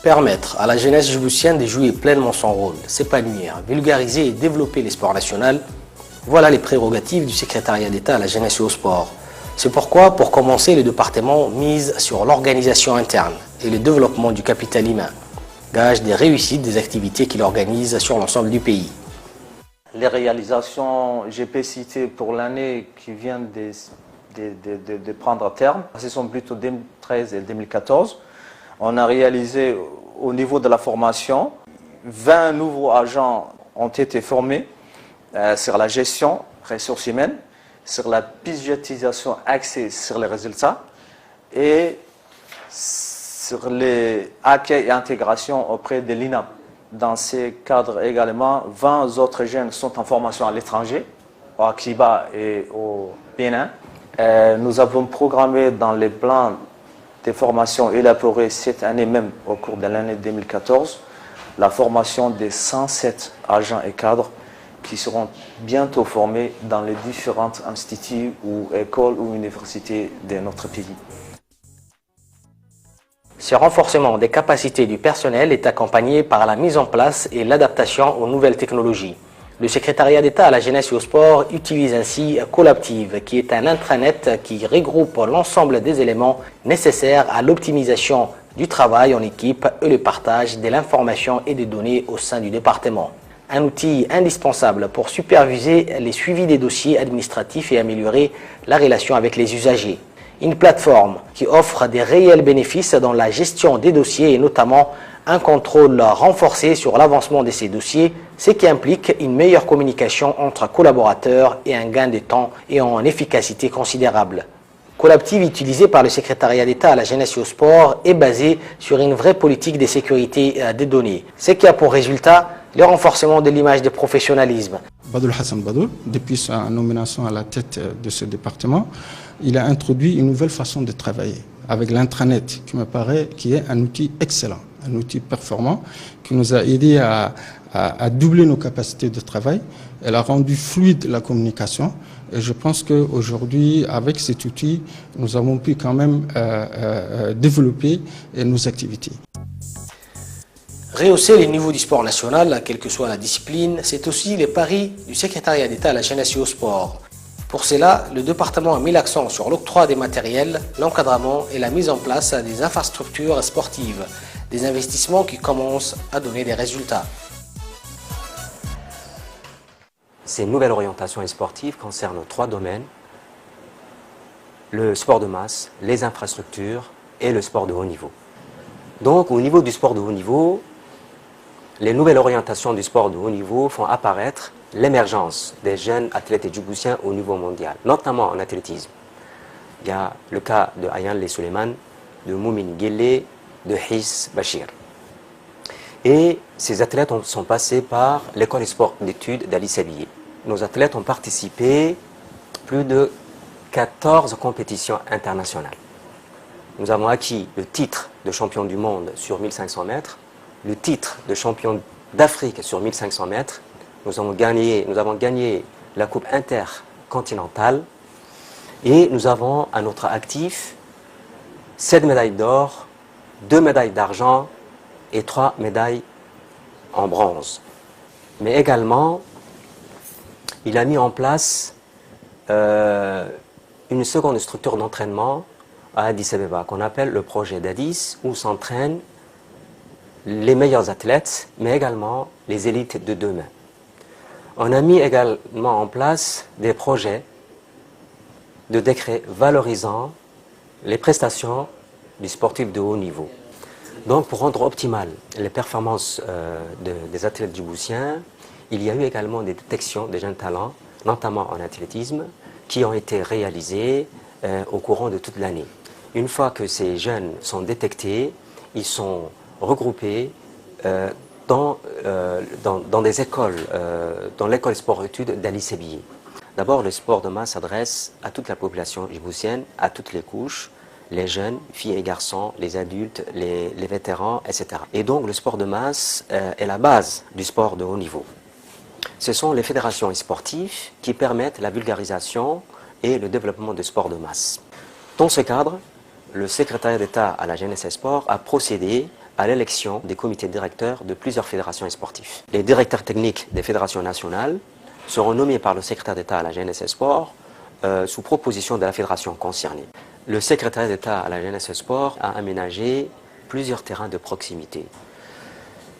Permettre à la jeunesse djiboutienne de jouer pleinement son rôle, s'épanouir, vulgariser et développer les sports nationaux, voilà les prérogatives du secrétariat d'État à la jeunesse et au sport. C'est pourquoi, pour commencer, le département mise sur l'organisation interne et le développement du capital humain, gage des réussites des activités qu'il organise sur l'ensemble du pays. Les réalisations, j'ai pu citer pour l'année qui vient de prendre terme, ce sont plutôt 2013 et 2014. On a réalisé au niveau de la formation, 20 nouveaux agents ont été formés sur la gestion, ressources humaines, sur la budgétisation axée sur les résultats et sur les accueils et intégration auprès de l'INAP. Dans ces cadres également, 20 autres jeunes sont en formation à l'étranger, à Kiba et au Bénin. Nous avons programmé dans les plans des formations élaborées cette année même, au cours de l'année 2014, la formation des 107 agents et cadres qui seront bientôt formés dans les différents instituts ou écoles ou universités de notre pays. Ce renforcement des capacités du personnel est accompagné par la mise en place et l'adaptation aux nouvelles technologies. Le secrétariat d'État à la jeunesse et au sport utilise ainsi Colaptive, qui est un intranet qui regroupe l'ensemble des éléments nécessaires à l'optimisation du travail en équipe et le partage de l'information et des données au sein du département. Un outil indispensable pour superviser les suivis des dossiers administratifs et améliorer la relation avec les usagers. Une plateforme qui offre des réels bénéfices dans la gestion des dossiers et notamment un contrôle renforcé sur l'avancement de ces dossiers, ce qui implique une meilleure communication entre collaborateurs et un gain de temps et en efficacité considérable. Colaptive, utilisé par le secrétariat d'État à la jeunesse et au sport, est basé sur une vraie politique de sécurité des données, ce qui a pour résultat le renforcement de l'image de professionnalisme. Badoul Hassan Badoul, depuis sa nomination à la tête de ce département, il a introduit une nouvelle façon de travailler avec l'intranet, qui me paraît qui est un outil excellent, un outil performant qui nous a aidé à doubler nos capacités de travail. Elle a rendu fluide la communication et je pense qu'aujourd'hui, avec cet outil, nous avons pu quand même développer nos activités. Rehausser les niveaux du sport national, quelle que soit la discipline, c'est aussi les paris du secrétariat d'État à la jeunesse et au sport. Pour cela, le département a mis l'accent sur l'octroi des matériels, l'encadrement et la mise en place des infrastructures sportives, des investissements qui commencent à donner des résultats. Ces nouvelles orientations sportives concernent 3 domaines: le sport de masse, les infrastructures et le sport de haut niveau. Donc au niveau du sport de haut niveau, les nouvelles orientations du sport de haut niveau font apparaître l'émergence des jeunes athlètes djiboutiens au niveau mondial, notamment en athlétisme. Il y a le cas de Ayan Le Suleiman, de Moumine Guelleh, de Hiss Bachir. Et ces athlètes sont passés par l'école des sports d'études d'Ali Sabié. Nos athlètes ont participé à plus de 14 compétitions internationales. Nous avons acquis le titre de champion du monde sur 1500 mètres, le titre de champion d'Afrique sur 1500 mètres. Nous avons gagné la Coupe intercontinentale et nous avons à notre actif 7 médailles d'or, 2 médailles d'argent et 3 médailles en bronze. Mais également, il a mis en place une seconde structure d'entraînement à Addis Abeba qu'on appelle le projet d'Addis, où s'entraînent les meilleurs athlètes, mais également les élites de demain. On a mis également en place des projets de décrets valorisant les prestations du sportif de haut niveau. Donc pour rendre optimales les performances des athlètes djiboutiens, il y a eu également des détections des jeunes talents, notamment en athlétisme, qui ont été réalisées au courant de toute l'année. Une fois que ces jeunes sont détectés, ils sont regroupés dans des écoles, dans l'école sport-études d'Ali Sabié. D'abord, le sport de masse s'adresse à toute la population djiboutienne, à toutes les couches, les jeunes, filles et garçons, les adultes, les vétérans, etc. Et donc, le sport de masse est la base du sport de haut niveau. Ce sont les fédérations sportives qui permettent la vulgarisation et le développement du sport de masse. Dans ce cadre, le secrétariat d'État à la jeunesse et sport a procédé à l'élection des comités directeurs de plusieurs fédérations sportives. Les directeurs techniques des fédérations nationales seront nommés par le secrétaire d'État à la jeunesse et sport sous proposition de la fédération concernée. Le secrétaire d'État à la jeunesse et sport a aménagé plusieurs terrains de proximité.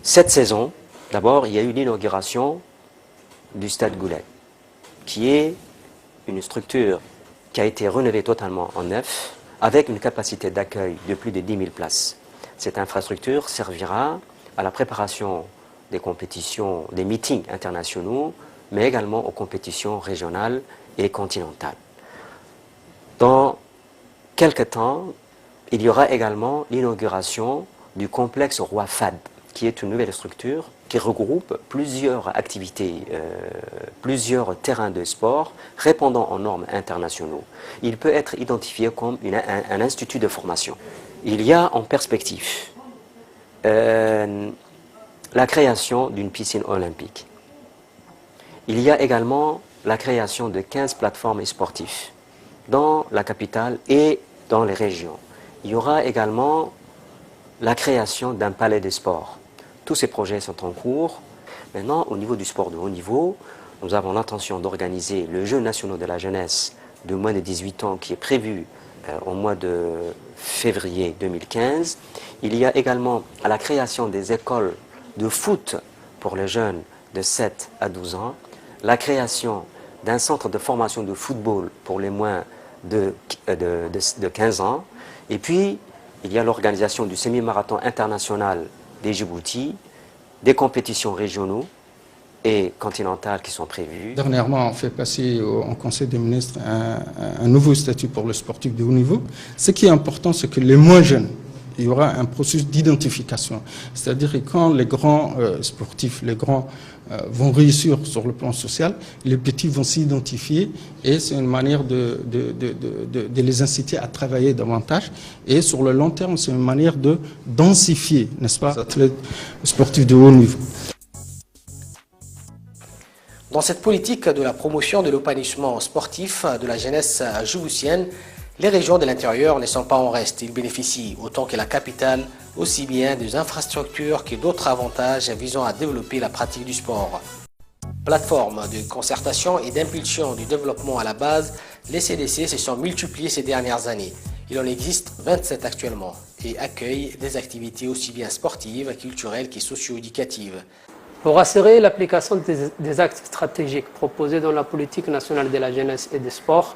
Cette saison, d'abord, il y a eu l'inauguration du Stade Goulet, qui est une structure qui a été rénovée totalement en neuf, avec une capacité d'accueil de plus de 10 000 places. Cette infrastructure servira à la préparation des compétitions, des meetings internationaux, mais également aux compétitions régionales et continentales. Dans quelques temps, il y aura également l'inauguration du complexe Roi Fad, qui est une nouvelle structure qui regroupe plusieurs activités, plusieurs terrains de sport répondant aux normes internationaux. Il peut être identifié comme un institut de formation. Il y a en perspective la création d'une piscine olympique. Il y a également la création de 15 plateformes sportives dans la capitale et dans les régions. Il y aura également la création d'un palais des sports. Tous ces projets sont en cours. Maintenant, au niveau du sport de haut niveau, nous avons l'intention d'organiser le Jeux nationaux de la jeunesse de moins de 18 ans qui est prévu au mois de février 2015. Il y a également la création des écoles de foot pour les jeunes de 7 à 12 ans, la création d'un centre de formation de football pour les moins de 15 ans, et puis il y a l'organisation du semi-marathon international des Djibouti, des compétitions régionaux et continentales qui sont prévues. Dernièrement, on fait passer en Conseil des ministres un nouveau statut pour le sportif de haut niveau. Ce qui est important, c'est que les moins jeunes, il y aura un processus d'identification. C'est-à-dire que quand les grands sportifs, les grands vont réussir sur le plan social, les petits vont s'identifier et c'est une manière de les inciter à travailler davantage. Et sur le long terme, c'est une manière de densifier, n'est-ce pas, les athlètes sportifs de haut niveau. Dans cette politique de la promotion de l'épanouissement sportif de la jeunesse djiboutienne, les régions de l'intérieur ne sont pas en reste. Ils bénéficient, autant que la capitale, aussi bien des infrastructures que d'autres avantages visant à développer la pratique du sport. Plateforme de concertation et d'impulsion du développement à la base, les CDC se sont multipliés ces dernières années. Il en existe 27 actuellement et accueillent des activités aussi bien sportives, culturelles que socio-éducatives. Pour assurer l'application des axes stratégiques proposés dans la politique nationale de la jeunesse et des sports,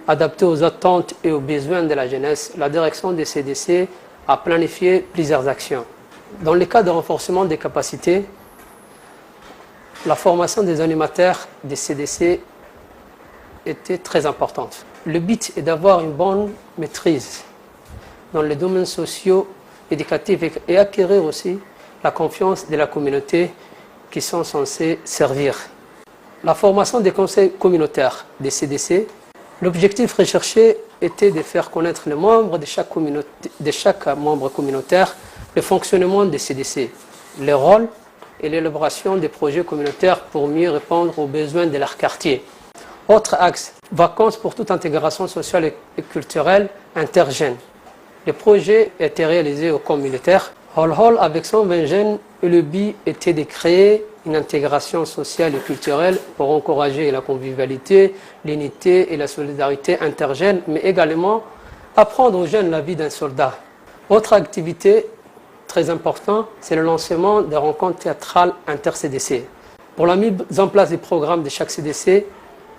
adaptés aux attentes et aux besoins de la jeunesse, la direction des CDC a planifié plusieurs actions. Dans le cas de renforcement des capacités, la formation des animateurs des CDC était très importante. Le but est d'avoir une bonne maîtrise dans les domaines sociaux, éducatifs et acquérir aussi la confiance de la communauté qui sont censés servir. La formation des conseils communautaires des CDC, l'objectif recherché était de faire connaître les membres de chaque membre communautaire le fonctionnement des CDC, les rôles et l'élaboration des projets communautaires pour mieux répondre aux besoins de leur quartier. Autre axe, vacances pour toute intégration sociale et culturelle interjeunes. Le projet était réalisé au camp militaire Hol avec 120 jeunes et le but était de créer une intégration sociale et culturelle pour encourager la convivialité, l'unité et la solidarité interjeunes, mais également apprendre aux jeunes la vie d'un soldat. Autre activité très importante, c'est le lancement des rencontres théâtrales inter-CDC. Pour la mise en place des programmes de chaque CDC,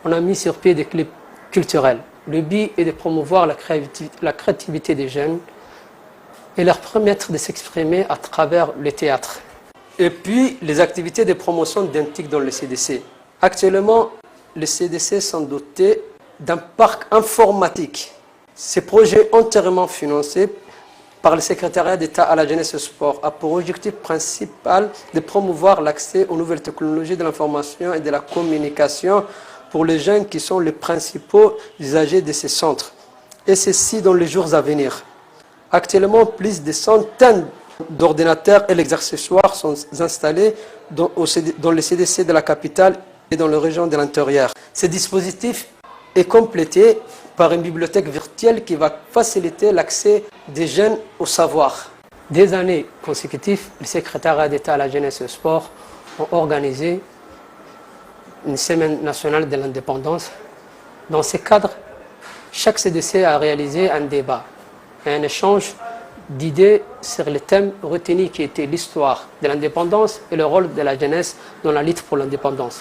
on a mis sur pied des clips culturels. Le but est de promouvoir la créativité des jeunes et leur permettre de s'exprimer à travers le théâtre. Et puis, les activités de promotion identiques dans le CDC. Actuellement, les CDC sont dotés d'un parc informatique. Ces projets entièrement financés par le secrétariat d'État à la jeunesse et au sport a pour objectif principal de promouvoir l'accès aux nouvelles technologies de l'information et de la communication pour les jeunes qui sont les principaux usagers de ces centres. Et ceci dans les jours à venir. Actuellement, plus de centaines d'ordinateurs et d'accessoires sont installés dans les CDC de la capitale et dans les régions de l'intérieur. Ce dispositif est complété par une bibliothèque virtuelle qui va faciliter l'accès des jeunes au savoir. des années consécutives, le secrétariat d'État à la jeunesse et au sport ont organisé une semaine nationale de l'indépendance. Dans ce cadre, chaque CDC a réalisé un débat et un échange d'idées sur les thèmes retenus qui étaient l'histoire de l'indépendance et le rôle de la jeunesse dans la lutte pour l'indépendance.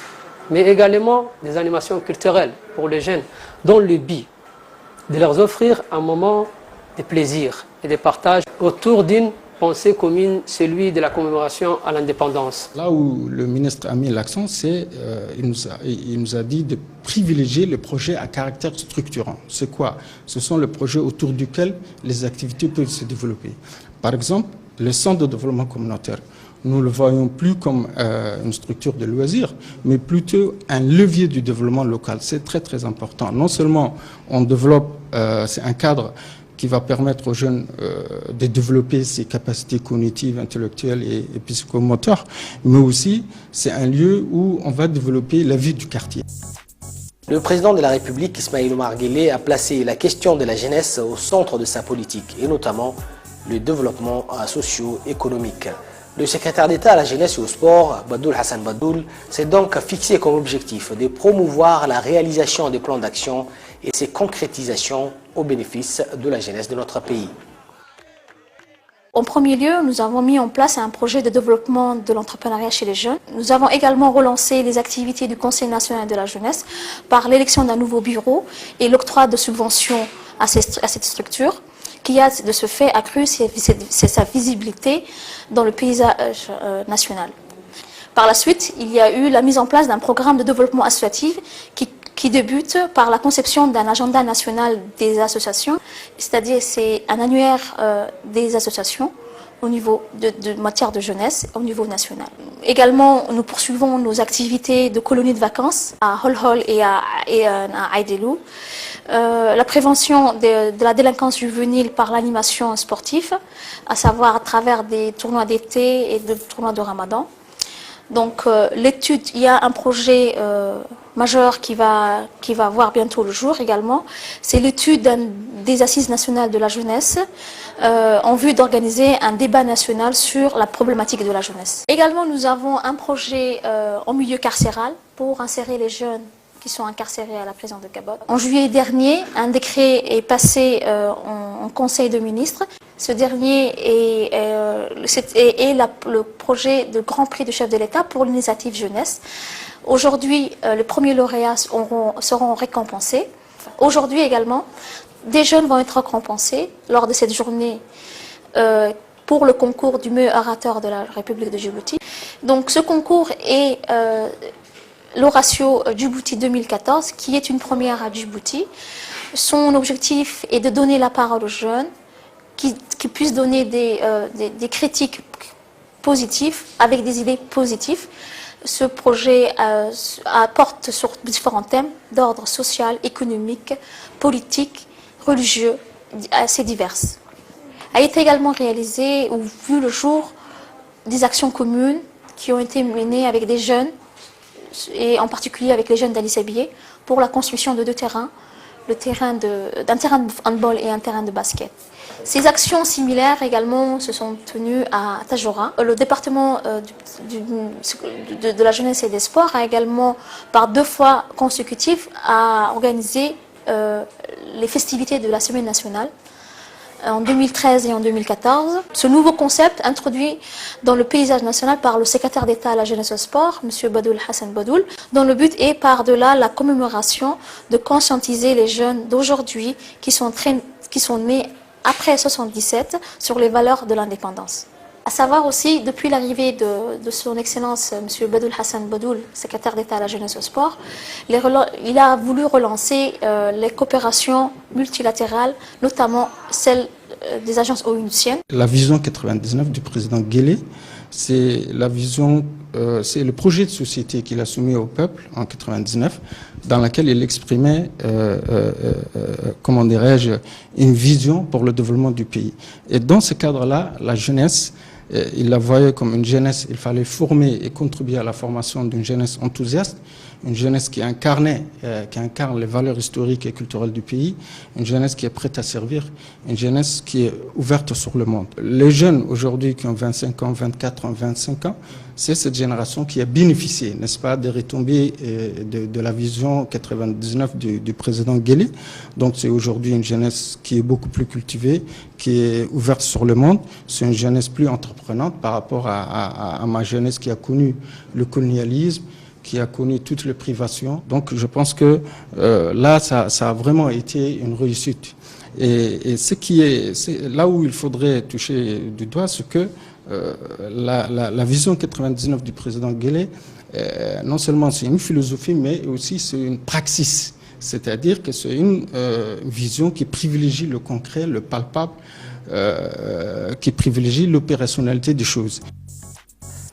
Mais également des animations culturelles pour les jeunes, dont le but de leur offrir un moment de plaisir et de partage autour d'une pensée commune, celui de la commémoration à l'indépendance. Là où le ministre a mis l'accent, c'est il nous a dit de privilégier les projets à caractère structurant. C'est quoi? Ce sont les projets autour duquel les activités peuvent se développer. Par exemple, le centre de développement communautaire. Nous ne le voyons plus comme une structure de loisirs, mais plutôt un levier du développement local. C'est très très important. Non seulement on développe, c'est un cadre qui va permettre aux jeunes de développer ses capacités cognitives, intellectuelles et psychomoteurs, mais aussi c'est un lieu où on va développer la vie du quartier. Le président de la République, Ismaïl Omar Guelleh, a placé la question de la jeunesse au centre de sa politique, et notamment le développement socio-économique. Le secrétaire d'État à la jeunesse et au sport, Badoul Hassan Badoul, s'est donc fixé comme objectif de promouvoir la réalisation des plans d'action et ses concrétisations au bénéfice de la jeunesse de notre pays. En premier lieu, nous avons mis en place un projet de développement de l'entrepreneuriat chez les jeunes. Nous avons également relancé les activités du Conseil national de la jeunesse par l'élection d'un nouveau bureau et l'octroi de subventions à cette structure, qui a de ce fait accru sa visibilité dans le paysage national. Par la suite, il y a eu la mise en place d'un programme de développement associatif qui débute par la conception d'un agenda national des associations, c'est-à-dire c'est un annuaire des associations au niveau de matière de jeunesse au niveau national. Également, nous poursuivons nos activités de colonies de vacances à Hol et à Aïdelou. La prévention de la délinquance juvénile par l'animation sportive, à savoir à travers des tournois d'été et des tournois de Ramadan. Donc l'étude, il y a un projet majeur qui va voir bientôt le jour également. C'est l'étude des assises nationales de la jeunesse en vue d'organiser un débat national sur la problématique de la jeunesse. Également, nous avons un projet en milieu carcéral pour insérer les jeunes qui sont incarcérés à la prison de Cabot. En juillet dernier, un décret est passé en Conseil de ministres. Ce dernier est le projet de Grand Prix du chef de l'État pour l'initiative jeunesse. Aujourd'hui, les premiers lauréats seront récompensés. Aujourd'hui également, des jeunes vont être récompensés lors de cette journée pour le concours du meilleur orateur de la République de Djibouti. Donc ce concours est l'Oratio Djibouti 2014, qui est une première à Djibouti. Son objectif est de donner la parole aux jeunes, qui puissent donner des critiques positives, avec des idées positives. Ce projet apporte sur différents thèmes d'ordre social, économique, politique, religieux, assez divers. A été également réalisé ou vu le jour des actions communes qui ont été menées avec des jeunes, et en particulier avec les jeunes d'Ali Sabié, pour la construction de deux terrains, d'un terrain de handball et un terrain de basket. Ces actions similaires également se sont tenues à Tajora. Le département de la jeunesse et des sports a également, par 2 fois consécutives, organisé les festivités de la Semaine nationale en 2013 et en 2014. Ce nouveau concept, introduit dans le paysage national par le secrétaire d'État à la jeunesse et au sport, M. Badoul Hassan Badoul, dont le but est par-delà la commémoration de conscientiser les jeunes d'aujourd'hui qui sont nés après 1977 sur les valeurs de l'indépendance. À savoir aussi, depuis l'arrivée de son Excellence M. Badoul Hassan Badoul, secrétaire d'État à la jeunesse et au sport, il a voulu relancer les coopérations multilatérales, notamment celles des agences onusiennes. La vision 99 du président Guelleh, c'est la vision, c'est le projet de société qu'il a soumis au peuple en 99, dans laquelle il exprimait, comment dirais-je, une vision pour le développement du pays. Et dans ce cadre-là, la jeunesse Il la voyait comme une jeunesse, il fallait former et contribuer à la formation d'une jeunesse enthousiaste, une jeunesse qui incarne les valeurs historiques et culturelles du pays, une jeunesse qui est prête à servir, une jeunesse qui est ouverte sur le monde. Les jeunes aujourd'hui qui ont 25 ans, 24 ans, 25 ans, c'est cette génération qui a bénéficié, n'est-ce pas, des retombées de la vision 99 du président Guelleh. Donc c'est aujourd'hui une jeunesse qui est beaucoup plus cultivée, qui est ouverte sur le monde. C'est une jeunesse plus entreprenante par rapport à ma jeunesse qui a connu le colonialisme, qui a connu toutes les privations. Donc je pense que là, ça a vraiment été une réussite. Et c'est là où il faudrait toucher du doigt, c'est que la vision 99 du président Guelleh, non seulement c'est une philosophie, mais aussi c'est une praxis. C'est-à-dire que c'est une vision qui privilégie le concret, le palpable, qui privilégie l'opérationnalité des choses.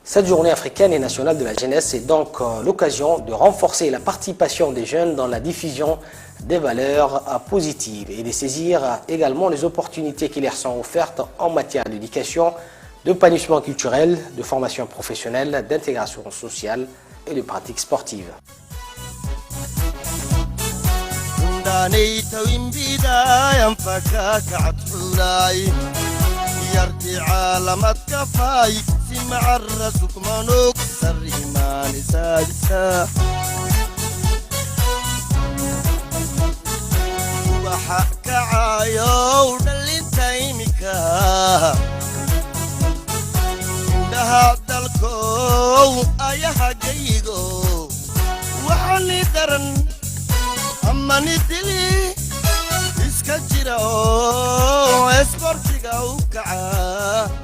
Cette journée africaine et nationale de la jeunesse est donc l'occasion de renforcer la participation des jeunes dans la diffusion des valeurs positives et de saisir également les opportunités qui leur sont offertes en matière d'éducation, d'épanouissement culturel, de formation professionnelle, d'intégration sociale et de pratiques sportives. يرتي عالمات كفاي سمع الرسوك منوك سري ماني ساجسا وحق عايو دلين تايمكا عندها دلكو ايها جيغو وحني درن اما ندلي اسكجرو اسكورتيغا وكعا